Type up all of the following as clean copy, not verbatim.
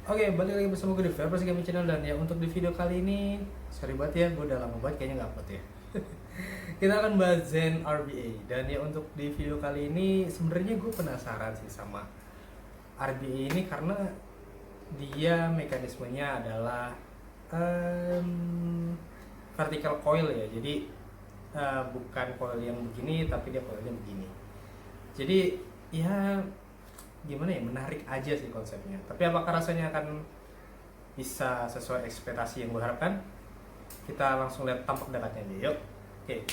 Oke, balik lagi bersama gue di Fairpress Gaming Channel. Dan ya untuk di video kali ini, sorry banget ya, gue udah lama banget kayaknya nggak upload ya. Kita akan bahas Zen RBA. Dan ya untuk di video kali ini sebenarnya gue penasaran sih sama RBA ini, karena dia mekanismenya adalah vertical coil ya. Jadi bukan coil yang begini, tapi dia coilnya begini. Jadi ya gimana ya, menarik aja sih konsepnya. Tapi apakah rasanya akan bisa sesuai ekspektasi yang gue harapkan? Kita langsung lihat tampak dekatnya aja, yuk. Oke.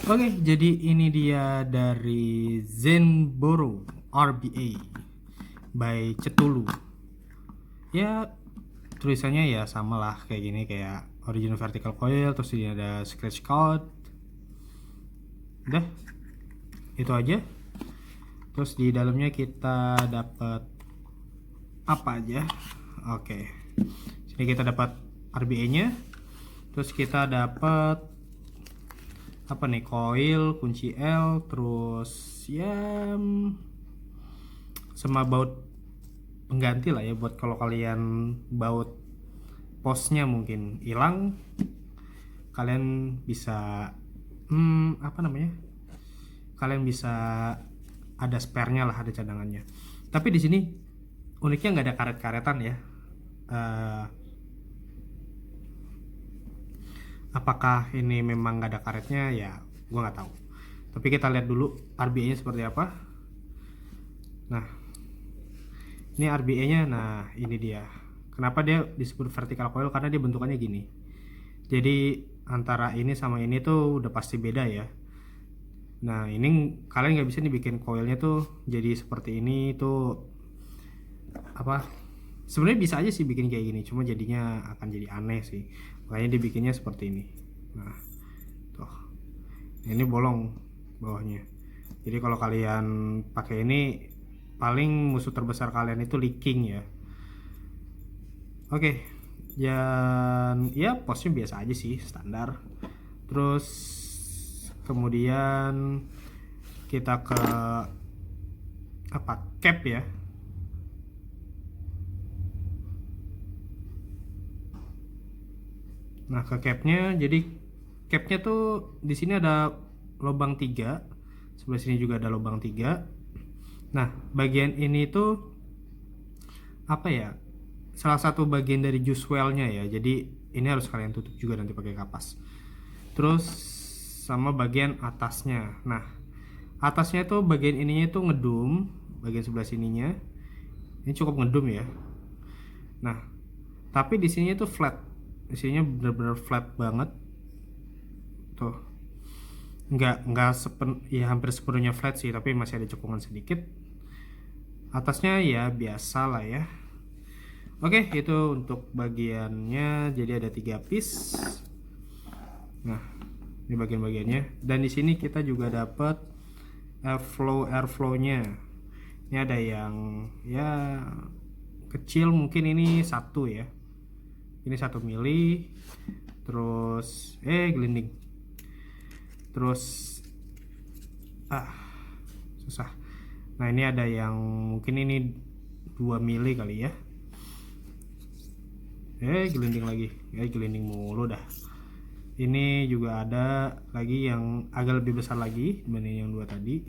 Oke, jadi ini dia dari Zenboro RBA by Cetulu. Ya, tulisannya ya sama lah kayak gini, kayak original vertical coil, terus ini ada scratch card. Udah, itu aja. Terus di dalamnya kita dapat apa aja? Oke, sini kita dapat RBA nya, terus kita dapat apa nih, coil, kunci L, terus ya sama baut pengganti lah ya, buat kalau kalian baut posnya mungkin hilang, kalian bisa apa namanya, kalian bisa ada spare-nya lah, ada cadangannya. Tapi di sini uniknya nggak ada karet-karetan ya. Apakah ini memang nggak ada karetnya ya, gue nggak tahu. Tapi kita lihat dulu RBA-nya seperti apa. Nah, ini RBA-nya. Nah, ini dia. Kenapa dia disebut vertical coil? Karena dia bentukannya gini. Jadi antara ini sama ini tuh udah pasti beda ya. Nah, ini kalian nggak bisa nih bikin coilnya tuh jadi seperti ini tuh, apa? Sebenarnya bisa aja sih bikin kayak gini, cuma jadinya akan jadi aneh sih. Makanya dibikinnya seperti ini. Nah, tuh. Ini bolong bawahnya. Jadi kalau kalian pakai ini, paling musuh terbesar kalian itu leaking ya. Oke. Dan ya posnya biasa aja sih, standar. Terus kemudian kita ke apa, cap ya. Nah, ke capnya, jadi capnya tuh di sini ada lubang 3, sebelah sini juga ada lubang 3. Nah, bagian ini tuh apa ya, salah satu bagian dari juice well-nya ya. Jadi ini harus kalian tutup juga nanti pakai kapas. Terus sama bagian atasnya. Nah, atasnya tuh bagian ininya tuh ngedum, bagian sebelah sininya ini cukup ngedum ya. Nah, tapi di sini tuh flat. Di sininya benar-benar flat banget. Tuh. Nggak ya hampir sepenuhnya flat sih, tapi masih ada cekungan sedikit. Atasnya ya biasa lah ya. Oke, itu untuk bagiannya. Jadi ada 3 piece. Nah, ini bagian-bagiannya. Dan di sini kita juga dapat airflow-nya. Ini ada yang ya kecil, mungkin ini 1 ya. Ini 1 mili. Terus gelinding. Terus susah. Nah, ini ada yang mungkin ini 2 mili kali ya. Gelinding lagi. Gelinding mulu dah. Ini juga ada lagi yang agak lebih besar lagi dibanding yang 2 tadi.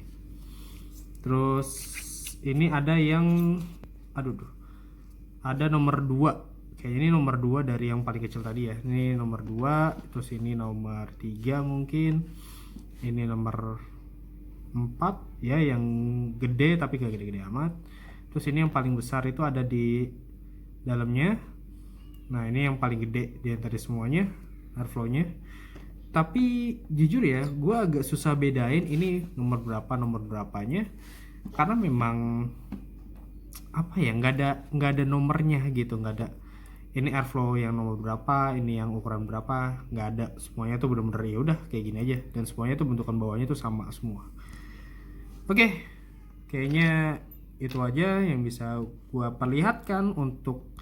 Terus ini ada yang ada nomor 2. Kayaknya ini nomor 2 dari yang paling kecil tadi ya. Ini nomor 2, terus ini nomor 3 mungkin. Ini nomor 4 ya, yang gede tapi gak gede-gede amat. Terus ini yang paling besar itu ada di dalamnya. Nah, ini yang paling gede di antara semuanya, airflow-nya. Tapi jujur ya, gue agak susah bedain ini nomor berapanya, karena memang apa ya, nggak ada nomornya gitu, nggak ada ini airflow yang nomor berapa, ini yang ukuran berapa, nggak ada. Semuanya tuh bener-bener ya udah kayak gini aja, dan semuanya tuh bentukan bawahnya tuh sama semua. Oke, kayaknya itu aja yang bisa gue perlihatkan untuk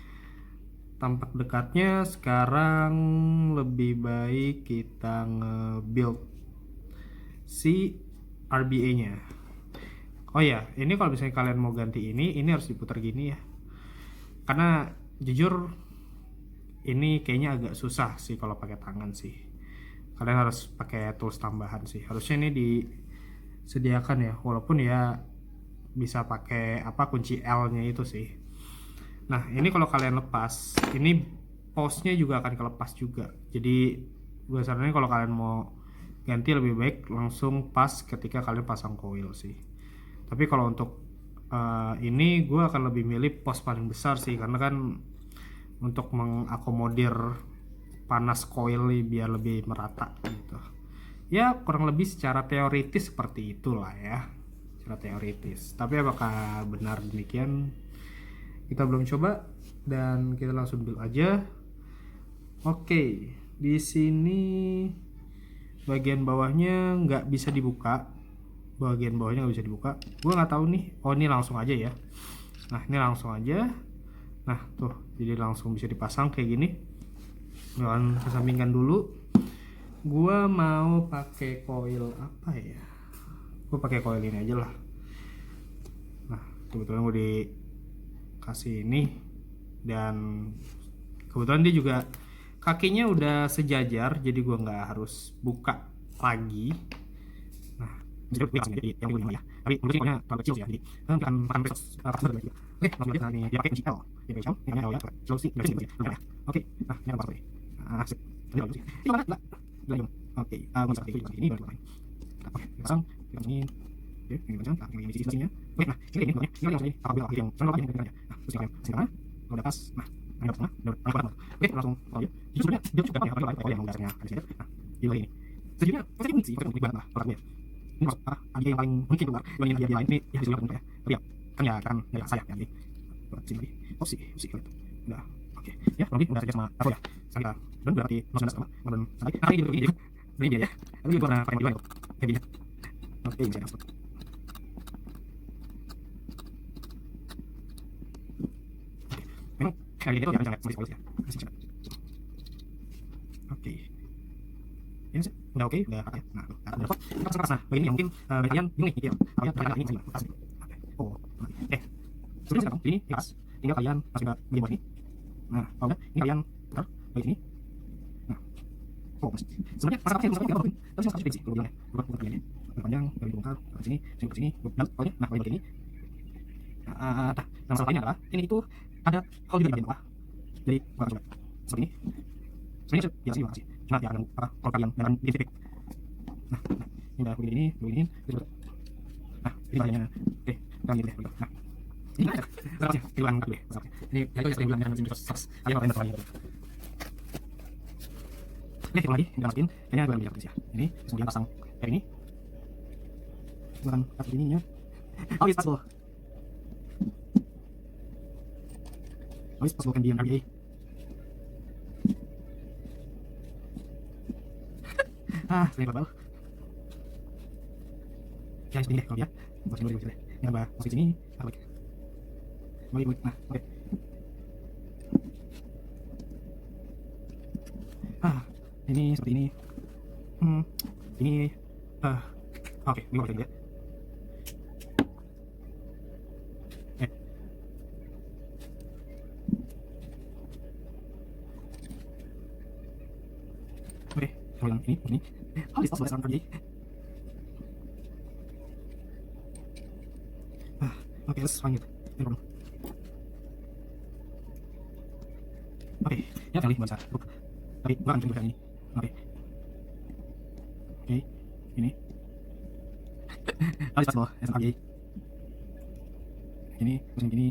tampak dekatnya. Sekarang lebih baik kita nge-build si RBA-nya. Oh ya, ini kalau misalnya kalian mau ganti ini harus diputar gini ya. Karena jujur ini kayaknya agak susah sih kalau pakai tangan sih. Kalian harus pakai tools tambahan sih. Harusnya ini disediakan ya, walaupun ya bisa pakai apa kunci L-nya itu sih. Nah, ini kalau kalian lepas, ini pause-nya juga akan kelepas juga. Jadi gue saranin kalau kalian mau ganti lebih baik langsung pas ketika kalian pasang coil sih. Tapi kalau untuk ini gue akan lebih milih pos paling besar sih, karena kan untuk mengakomodir panas coil biar lebih merata gitu. Ya kurang lebih secara teoritis seperti itulah ya, secara teoritis. Tapi apakah benar demikian, kita belum coba dan kita langsung build aja. Oke, di sini bagian bawahnya nggak bisa dibuka. Bagian bawahnya nggak bisa dibuka. Gue nggak tahu nih. Oh, ini langsung aja ya. Nah, ini langsung aja. Nah, tuh, jadi langsung bisa dipasang kayak gini. Dan kesampingkan dulu. Gue mau pakai coil apa ya? Gue pakai coil ini aja lah. Nah, kebetulan gue dikasih ini, dan kebetulan dia juga kakinya udah sejajar, jadi gue nggak harus buka lagi. Nah, jadi gue kasih jadi yang gue ya. Tapi menurut sih terlalu kecil sih ya, jadi akan makan resource juga. Oke, langsung aja. Nah, ini dia pakai kunci L. Dia pakai ini namanya ya. Close dari sini ya. Oke, nah ini apa sih? Ah, sip. Ini bagus sih. Ini mana? Enggak. Oke, gue bisa pakai ini baru main. Oke, pasang. Kita ini. Oke, ini pasang. Nah, ini di sini. Oke, nah, ini pokoknya. Ini yang ini. Apa yang sana apa yang kita kerja. Nah, terus yang sini mana? Kalau udah pas. Nah, ini udah tengah. Udah panas. Oke, langsung aja. Jadi sebenarnya dia juga pakai apa yang dasarnya di sini. Nah, di ini. Sejujurnya pasti ini sih untuk banget lah kalau gue. Ini maksud dia yang paling mungkin keluar dibanding dia lain ini ya hasilnya penting ya. Tapi ya kan ya kan ya saya ya, jadi buat sini lagi. Oh sih gitu. Udah. Oke. Ya, lebih udah saja sama apa ya? Saya dan berarti masuk sama dan sampai hari ini begini. Ini dia ya. Tapi gua pernah pakai modal kayak gini. Oke, ini saya masuk. Memang kali ini tuh jangan masih polos ya. Masih cepat. Oke. Ya sih, udah oke, udah ya. Nah, udah kok. Kita pasang nah, begini yang mungkin bagian bingung nih gitu ya. Kalian ini masih pas. Oh, oke. Sudah sekarang ini pas. Tinggal kalian masih bagian bawah ini. Nah, kalau udah, ini kalian putar bagian sini. Nah, oh, sebenarnya pasang apa sih? Tapi masih sih, kalau bilangnya. Buat bagian ini. Panjang dari bongkar ke sini ke sini. Dan pokoknya, nah bagian ini. Nah, masalah lainnya adalah ini itu ada hole di bagian bawah. Jadi, gua coba seperti ini. Sebenarnya biasa sih makasih. Cuma ya ada apa kalau kalian jangan bikin titik. Nah, ini udah begini, terus. Nah, ini bagiannya. Oke, kita gini deh. Nah, ini aja. Terus ya, hilang dulu deh. Ini jadi saya bilang jangan bikin sukses. Ayo apa yang terlalu ini. Oke, kita lagi kita masukin. Kayaknya gue ambil ya. Ini kemudian pasang kayak ini. Bukan kasih ininya. Oh, it's possible. Oh, it's possible can be an RBA. Sering babal. Ya, seperti ini deh kalau dia. Masukin dulu deh. Ini tambah masukin sini. Balik. Nah, oke. Ini seperti ini. Ini. Oke, ini masukin dia. Oke, kemudian ini. How is possible sound RBA? Oke, let's find it. No problem. Oke, ya kali bahasa. Tapi gua akan coba ini. Oke, ini. How is possible sound RBA? Ini, macam gini.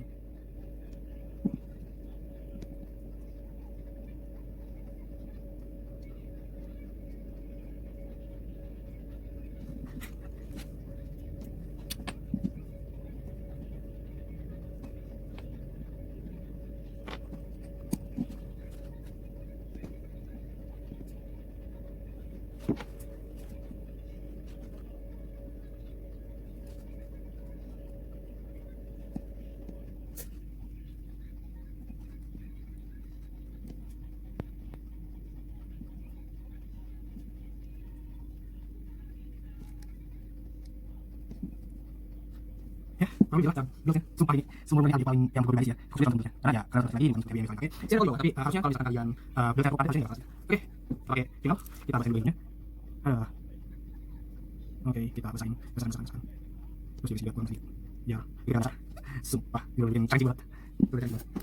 Kurang lebih buildnya sumpah ini sumber yang paling yang perlu ya khususnya tentunya karena ya kalian lagi bukan yang pakai saya tahu tapi harusnya kalau misalkan kalian build satu partai harusnya nggak oke oke tinggal kita basahin buildnya oke kita basahin terus biar kurang sedikit ya kita basah sumpah building canggih banget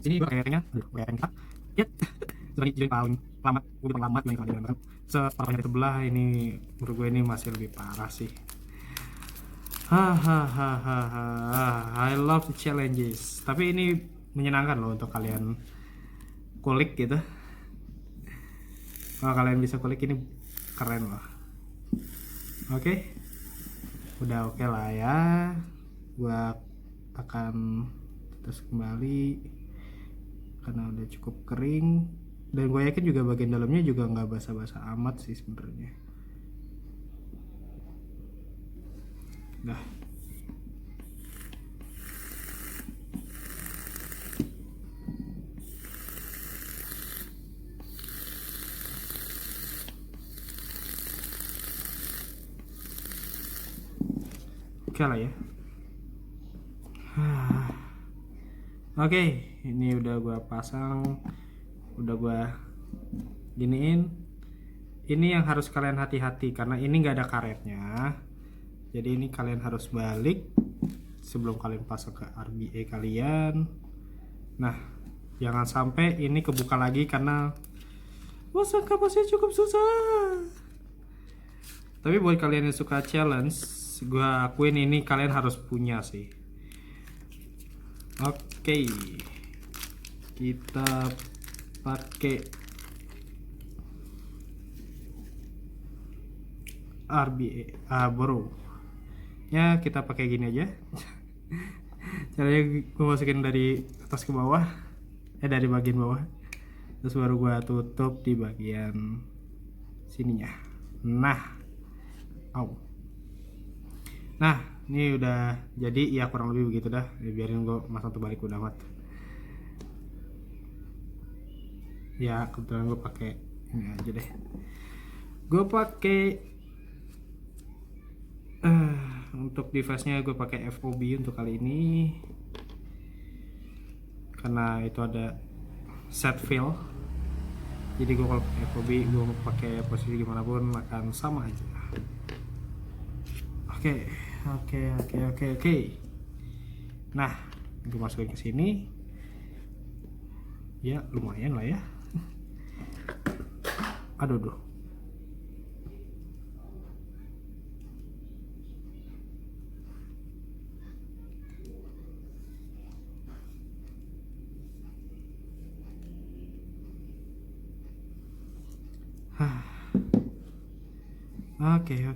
sini gue pakai tanknya pakai tank kita ya sebagai jadi paling lama gue paling lama yang kalian kan separahnya dari sebelah ini menurut gue ini masih lebih parah sih. I love the challenges. Tapi ini menyenangkan loh untuk kalian kulik gitu. Kalau kalian bisa kulik ini keren loh. Oke. Udah oke lah ya. Gua akan terus kembali karena udah cukup kering dan gue yakin juga bagian dalamnya juga nggak basah-basah amat sih sebenarnya. Dah. Oke lah ya. Oke, ini udah gua pasang, udah gua giniin. Ini yang harus kalian hati-hati karena ini nggak ada karetnya. Jadi ini kalian harus balik sebelum kalian pasang ke RBA kalian. Nah, jangan sampai ini kebuka lagi karena pasang kapasnya cukup susah. Tapi buat kalian yang suka challenge, gue akuin ini kalian harus punya sih. Oke, kita pakai RBA bro. Ya kita pakai gini aja. Caranya gue masukin dari atas ke bawah, dari bagian bawah, terus baru gue tutup di bagian sininya. Nah, ini udah jadi ya kurang lebih begitu dah. Biarin gue masang terbalik udah amat. Ya kebetulan gue pakai ini aja deh. Gue pakai untuk device-nya gue pakai FOB untuk kali ini karena itu ada set fill. Jadi gue kalau pakai FOB gue pakai posisi gimana pun akan sama aja. Oke. Nah, gue masukin ke sini. Ya lumayan lah ya. Aduh.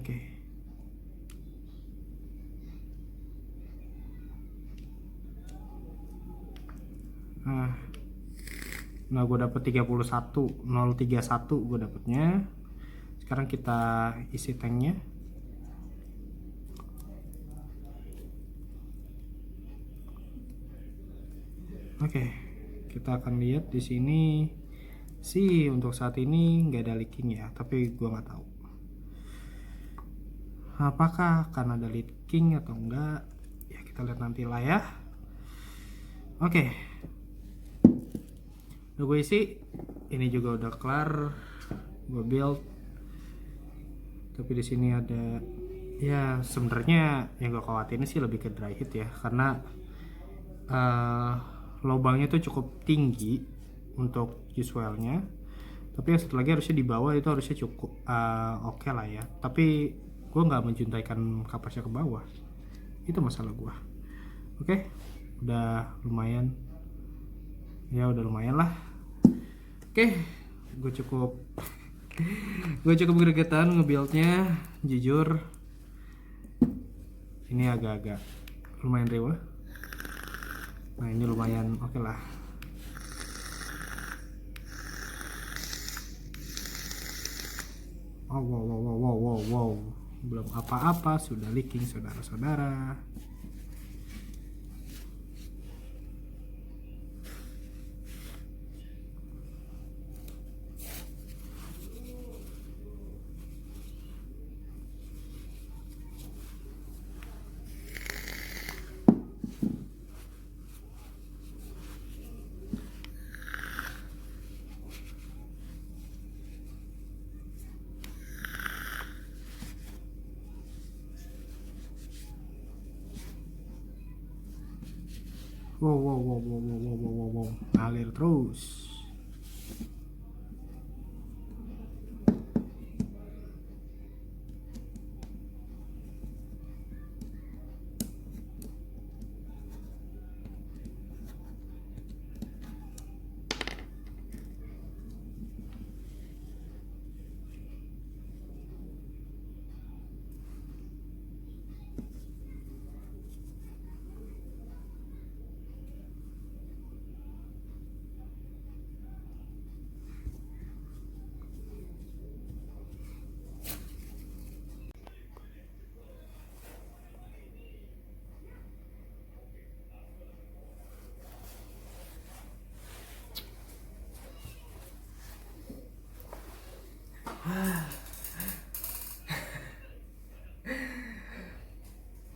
Oke. Nah, gue dapet 031 gue dapetnya. Sekarang kita isi tanknya. Oke, kita akan lihat di sini sih untuk saat ini nggak ada leaking ya, tapi gue nggak tahu apakah karena ada leaking atau enggak. Ya kita lihat nanti lah ya. Oke. Udah gue isi, ini juga udah kelar, gue build. Tapi di sini ada, ya sebenarnya yang gue khawatirin sih lebih ke dry heat ya, karena lubangnya tuh cukup tinggi untuk usualnya. Tapi yang satu lagi harusnya di bawah itu harusnya cukup oke lah ya. Tapi gue nggak menjuntaikan kapasnya ke bawah, itu masalah gue. Oke, udah lumayan. Ya udah lumayan lah. Oke, gue cukup gregetan ngebuildnya, jujur ini agak-agak lumayan rewel. Nah ini lumayan oke lah. Wow, belum apa-apa sudah leaking saudara-saudara. Wow, wow, wow, wow, wow, wow, wow, wow, wow. Ngalir terus.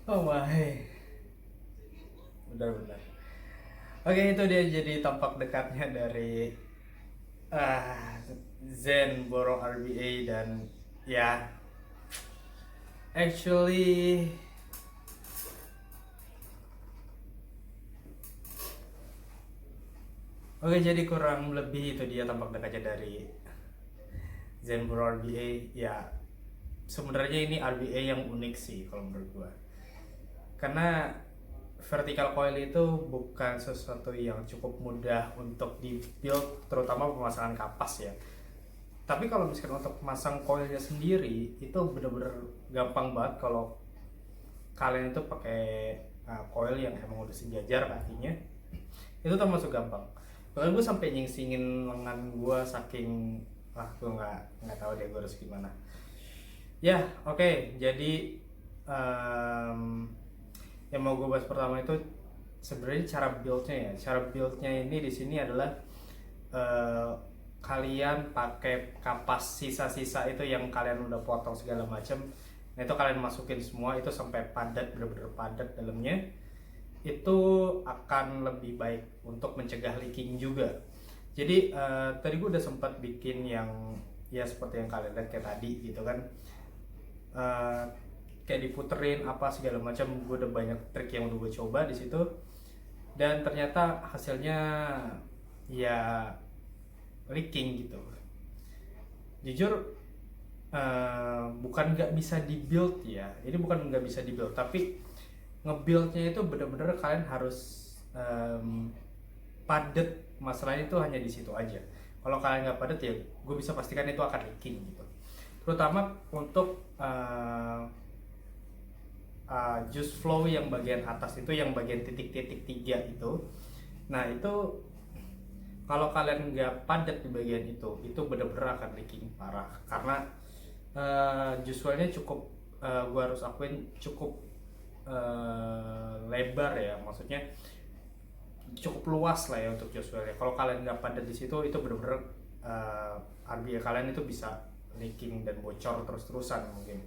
Oh my, benar-benar. Oke, itu dia jadi tampak dekatnya dari ah, Zen borong RBA. Dan ya, actually oke, jadi kurang lebih itu dia tampak dekatnya dari Zen borong RBA. Ya, sebenarnya ini RBA yang unik sih kalau menurut gua, karena vertical coil itu bukan sesuatu yang cukup mudah untuk di build, terutama pemasangan kapas ya. Tapi kalau misalkan untuk masang coilnya sendiri itu bener-bener gampang banget kalau kalian itu pakai coil yang emang udah sejajar kakinya. Itu termasuk gampang. Bahkan gue sampai nyingsingin lengan gue saking gue nggak tahu deh gue harus gimana. Ya, oke. Jadi yang mau gue bahas pertama itu sebenarnya cara buildnya ya. Cara buildnya ini di sini adalah kalian pakai kapas sisa-sisa itu yang kalian udah potong segala macam. Nah itu kalian masukin semua itu sampai padat, bener-bener padat dalamnya. Itu akan lebih baik untuk mencegah leaking juga. Jadi tadi gue udah sempat bikin yang ya seperti yang kalian lihat kayak tadi gitu kan. Kayak diputerin apa segala macam, gue udah banyak trik yang udah gue coba di situ. Dan ternyata hasilnya ya leaking gitu. Jujur bukan nggak bisa dibuild ya, ini bukan nggak bisa dibuild, tapi ngebuildnya itu bener-bener kalian harus padat. Masalahnya itu hanya di situ aja. Kalau kalian nggak padat ya gue bisa pastikan itu akan leaking gitu, terutama untuk juice flow yang bagian atas itu, yang bagian titik-titik 3 itu. Nah itu kalau kalian nggak padat di bagian itu bener-bener akan leaking parah, karena juice well-nya cukup gue harus akuin cukup lebar ya, maksudnya cukup luas lah ya untuk juice well-nya. Kalau kalian nggak padat di situ itu bener-bener RBA kalian itu bisa leaking dan bocor terus-terusan mungkin.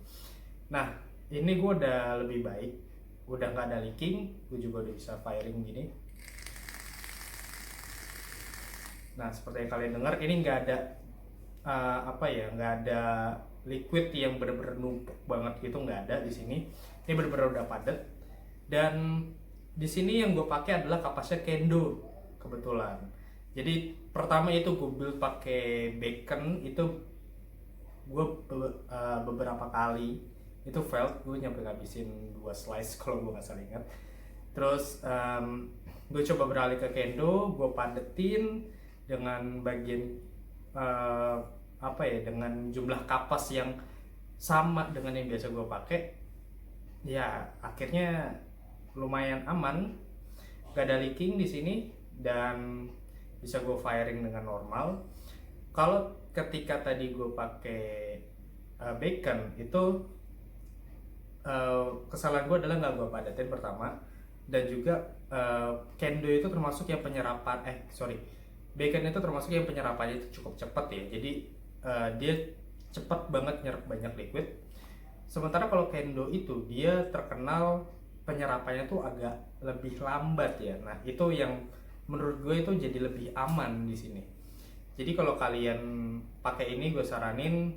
Nah ini gue udah lebih baik, udah nggak ada leaking, gue juga udah bisa firing gini. Nah seperti yang kalian dengar ini nggak ada nggak ada liquid yang bener-bener numpuk banget gitu, nggak ada di sini. Ini bener-bener udah padat. Dan di sini yang gue pakai adalah kapasnya Kendo kebetulan. Jadi pertama itu gue build pakai bacon, itu gue beberapa kali itu failed, gue nyampe ngabisin 2 slice kalau gue nggak salah ingat. Terus gue coba beralih ke Kendo, gue padetin dengan bagian dengan jumlah kapas yang sama dengan yang biasa gue pakai. Ya akhirnya lumayan aman, gak ada leaking di sini dan bisa gue firing dengan normal. Kalau ketika tadi gue pakai bacon itu kesalahan gue adalah nggak gue padatin pertama, dan juga Kendo itu termasuk yang penyerapan bacon itu termasuk yang penyerapannya itu cukup cepat ya, jadi dia cepat banget nyerap banyak liquid. Sementara kalau Kendo itu dia terkenal penyerapannya tuh agak lebih lambat ya. Nah itu yang menurut gue itu jadi lebih aman di sini. Jadi kalau kalian pakai ini gue saranin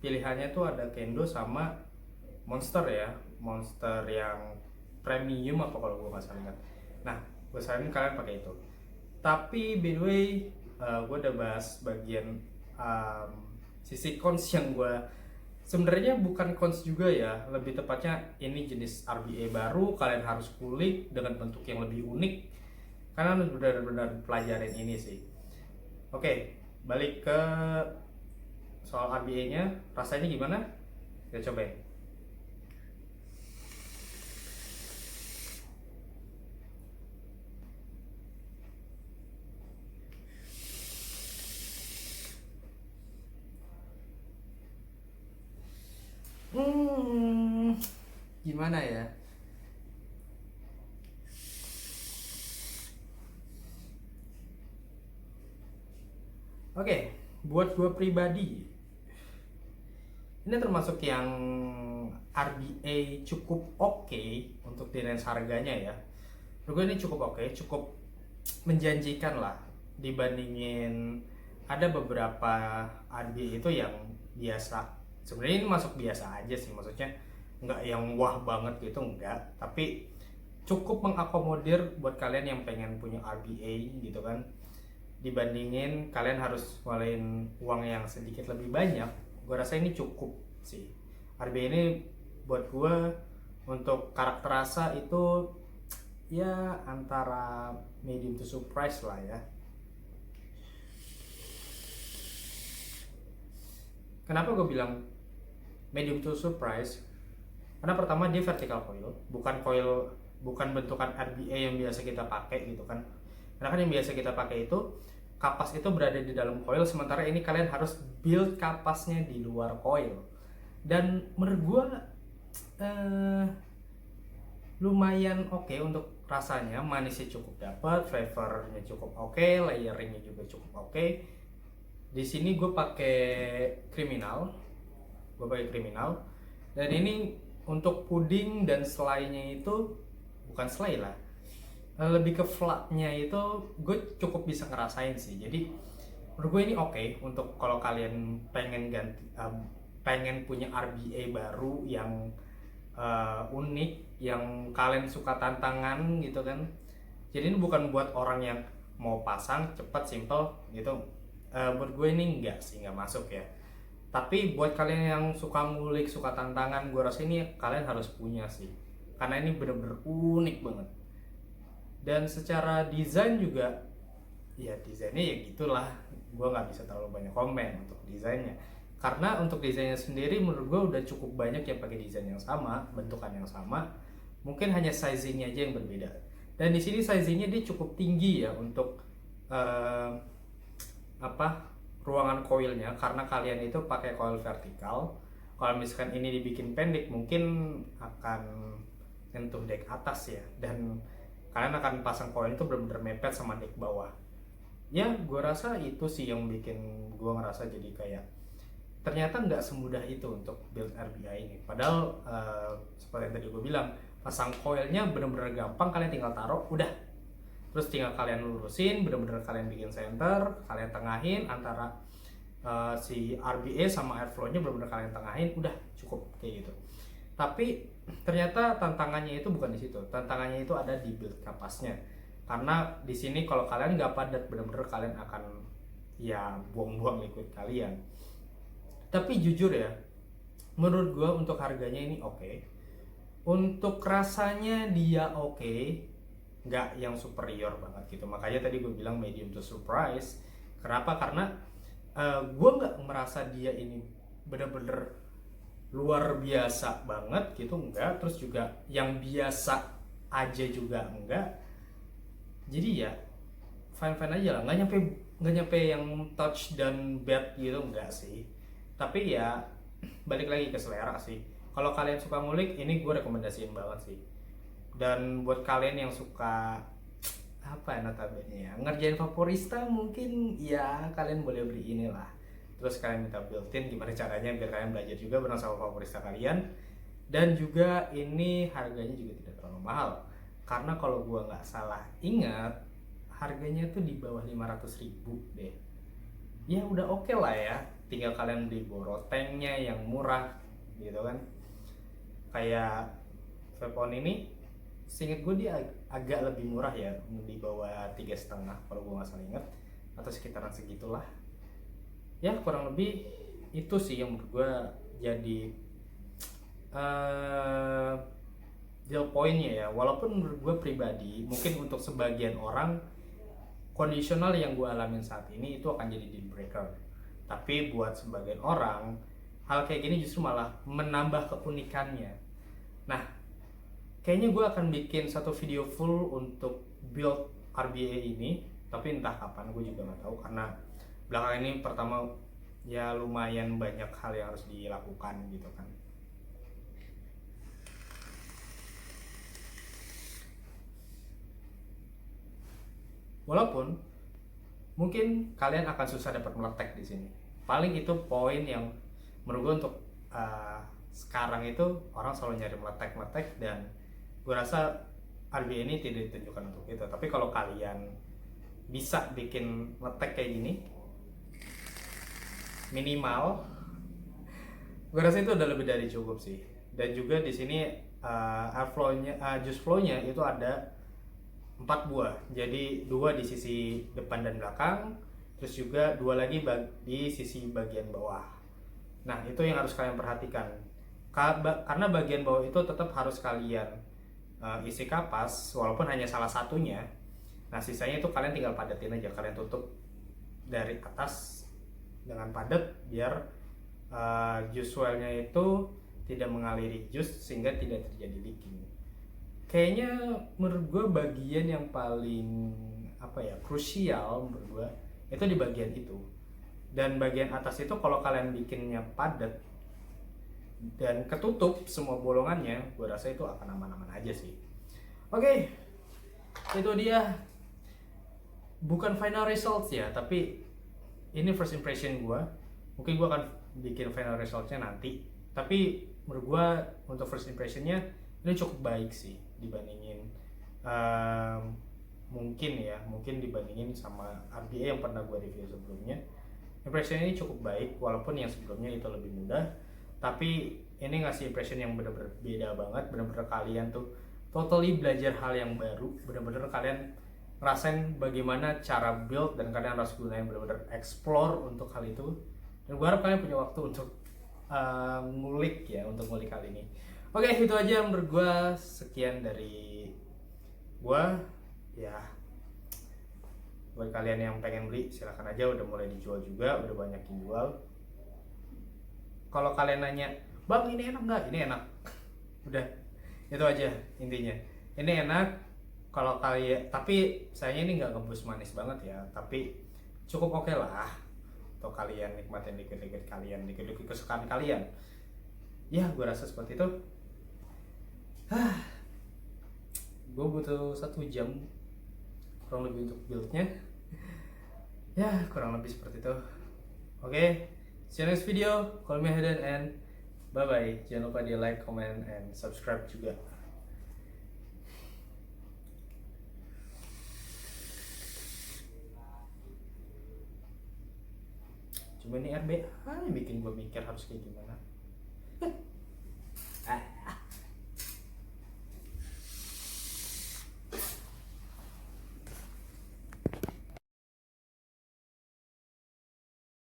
pilihannya tuh ada Kendo sama Monster ya, Monster yang premium apa kalau gue nggak salah ingat. Nah gue saranin kalian pakai itu. Tapi by the way, gue udah bahas bagian sisi cons yang gue sebenarnya bukan cons juga ya, lebih tepatnya ini jenis RBA baru, kalian harus kulik dengan bentuk yang lebih unik karena benar-benar pelajarin ini sih. Oke, balik ke soal RBA-nya, rasanya gimana? Kita cobain. Gimana ya? Oke, buat gue pribadi, ini termasuk yang RBA cukup oke untuk di range harganya ya. Menurut gue ini cukup oke, cukup menjanjikan lah dibandingin ada beberapa RBA itu yang biasa. Sebenarnya ini masuk biasa aja sih, maksudnya nggak yang wah banget gitu, enggak. Tapi cukup mengakomodir buat kalian yang pengen punya RBA gitu kan. Dibandingin kalian harus ngeluarin uang yang sedikit lebih banyak, gue rasa ini cukup sih. RBA ini buat gue untuk karakter rasa itu ya antara medium to surprise lah ya. Kenapa gue bilang medium to surprise? Karena pertama dia vertical coil, bukan bentukan RBA yang biasa kita pakai gitu kan. Karena kan yang biasa kita pakai itu kapas itu berada di dalam coil, sementara ini kalian harus build kapasnya di luar coil. Dan menurut gue lumayan oke untuk rasanya, manisnya cukup dapat, flavornya cukup oke, layeringnya juga cukup oke. Di sini gue pakai kriminal, dan ini untuk puding dan selainya itu bukan selai lah, lebih ke flatnya itu gue cukup bisa ngerasain sih. Jadi menurut gue ini oke untuk kalau kalian pengen pengen punya RBA baru yang unik, yang kalian suka tantangan gitu kan. Jadi ini bukan buat orang yang mau pasang cepat simple gitu. Menurut gue ini enggak masuk ya. Tapi buat kalian yang suka ngulik, suka tantangan, gue rasa ini kalian harus punya sih, karena ini bener-bener unik banget. Dan secara desain juga ya desainnya ya gitulah, gue nggak bisa terlalu banyak komen untuk desainnya, karena untuk desainnya sendiri menurut gue udah cukup banyak yang pakai desain yang sama, bentukan yang sama, mungkin hanya sizingnya aja yang berbeda. Dan di sini sizingnya dia cukup tinggi ya untuk ruangan coilnya, karena kalian itu pakai coil vertikal. Kalau misalkan ini dibikin pendek mungkin akan sentuh dek atas ya, dan kalian akan pasang coil itu benar-benar mepet sama dek bawah. Ya gue rasa itu sih yang bikin gue ngerasa jadi kayak ternyata nggak semudah itu untuk build RBI ini. Padahal seperti yang tadi gue bilang, pasang coilnya benar-benar gampang, kalian tinggal taruh udah, terus tinggal kalian lurusin, benar-benar kalian bikin center, kalian tengahin antara si RBA sama airflow-nya, benar-benar kalian tengahin, udah cukup kayak gitu. Tapi ternyata tantangannya itu bukan di situ, tantangannya itu ada di build kapasnya. Karena di sini kalau kalian nggak padat, benar-benar kalian akan ya buang-buang liquid kalian. Tapi jujur ya, menurut gue untuk harganya ini oke. Untuk rasanya dia oke, nggak yang superior banget gitu. Makanya tadi gue bilang medium to surprise. Kenapa? Karena gue nggak merasa dia ini bener-bener luar biasa banget gitu, enggak. Terus juga yang biasa aja juga enggak. Jadi ya fine-fine aja lah, nggak nyampe yang touch dan bad gitu, enggak sih. Tapi ya balik lagi ke selera sih. Kalau kalian suka ngulik, ini gue rekomendasiin banget sih. Dan buat kalian yang suka notabene ya ngerjain vaporista, mungkin ya kalian boleh beli inilah. Terus kalian minta built-in gimana caranya biar kalian belajar juga bareng sama vaporista kalian. Dan juga ini harganya juga tidak terlalu mahal, karena kalau gua nggak salah ingat harganya tuh di bawah 500.000 deh. Ya udah oke lah ya, tinggal kalian beli borotengnya yang murah gitu kan. Kayak vape on ini seingat gue dia agak lebih murah ya, di bawah 3,5 kalau gue nggak salah ingat, atau sekitaran segitulah ya, kurang lebih itu sih yang menurut gue jadi uh, deal pointnya ya. Walaupun menurut gue pribadi mungkin untuk sebagian orang kondisional yang gue alamin saat ini itu akan jadi deal breaker, tapi buat sebagian orang hal kayak gini justru malah menambah keunikannya. Nah, kayaknya gue akan bikin satu video full untuk build RBA ini, tapi entah kapan gue juga nggak tahu, karena belakangan ini pertama ya lumayan banyak hal yang harus dilakukan gitu kan. Walaupun mungkin kalian akan susah dapat meletek di sini. Paling itu poin yang menurut gue untuk sekarang itu orang selalu nyari meletek dan gue rasa RBA ini tidak ditunjukkan untuk itu. Tapi kalau kalian bisa bikin meletek kayak gini, minimal, gue rasa itu udah lebih dari cukup sih. Dan juga di sini juice flow-nya itu ada 4 buah, jadi 2 di sisi depan dan belakang, terus juga 2 lagi di sisi bagian bawah. Nah, itu yang harus kalian perhatikan, karena bagian bawah itu tetap harus kalian isi kapas walaupun hanya salah satunya. Nah, sisanya itu kalian tinggal padatin aja, kalian tutup dari atas dengan padat biar juice well-nya itu tidak mengaliri jus sehingga tidak terjadi leaking. Kayaknya menurut gue bagian yang paling krusial menurut gue itu di bagian itu. Dan bagian atas itu kalau kalian bikinnya padat dan ketutup semua bolongannya, gue rasa itu akan aman-aman aja sih. Oke, itu dia, bukan final results ya, tapi ini first impression gue. Mungkin gue akan bikin final resultsnya nanti, tapi menurut gue untuk first impressionnya ini cukup baik sih dibandingin mungkin dibandingin sama RBA yang pernah gue review sebelumnya. Impression ini cukup baik, walaupun yang sebelumnya itu lebih mudah, tapi ini ngasih impression yang benar-benar beda banget. Benar-benar kalian tuh totally belajar hal yang baru, benar-benar kalian ngerasain bagaimana cara build dan kalian harus gunain, benar-benar explore untuk hal itu. Dan gue harap kalian punya waktu untuk ngulik kali ini. Oke, itu aja menurut gue. Sekian dari gue ya. Buat kalian yang pengen beli silahkan aja, udah mulai dijual juga, udah banyak yang jual. Kalau kalian nanya, bang ini enak nggak? Ini enak. Udah, itu aja intinya. Ini enak. Kalau kalian, tapi sayangnya ini nggak ngebus manis banget ya, tapi cukup oke lah untuk kalian nikmatin dikit-dikit kesukaan kalian. Ya, gue rasa seperti itu. Gue butuh 1 jam kurang lebih untuk buildnya. Ya, kurang lebih seperti itu. Oke, see you next video. Call me Hayden and bye bye. Jangan lupa di like, comment, and subscribe juga. Cuma ini RBA bikin gue mikir harus kayak gimana.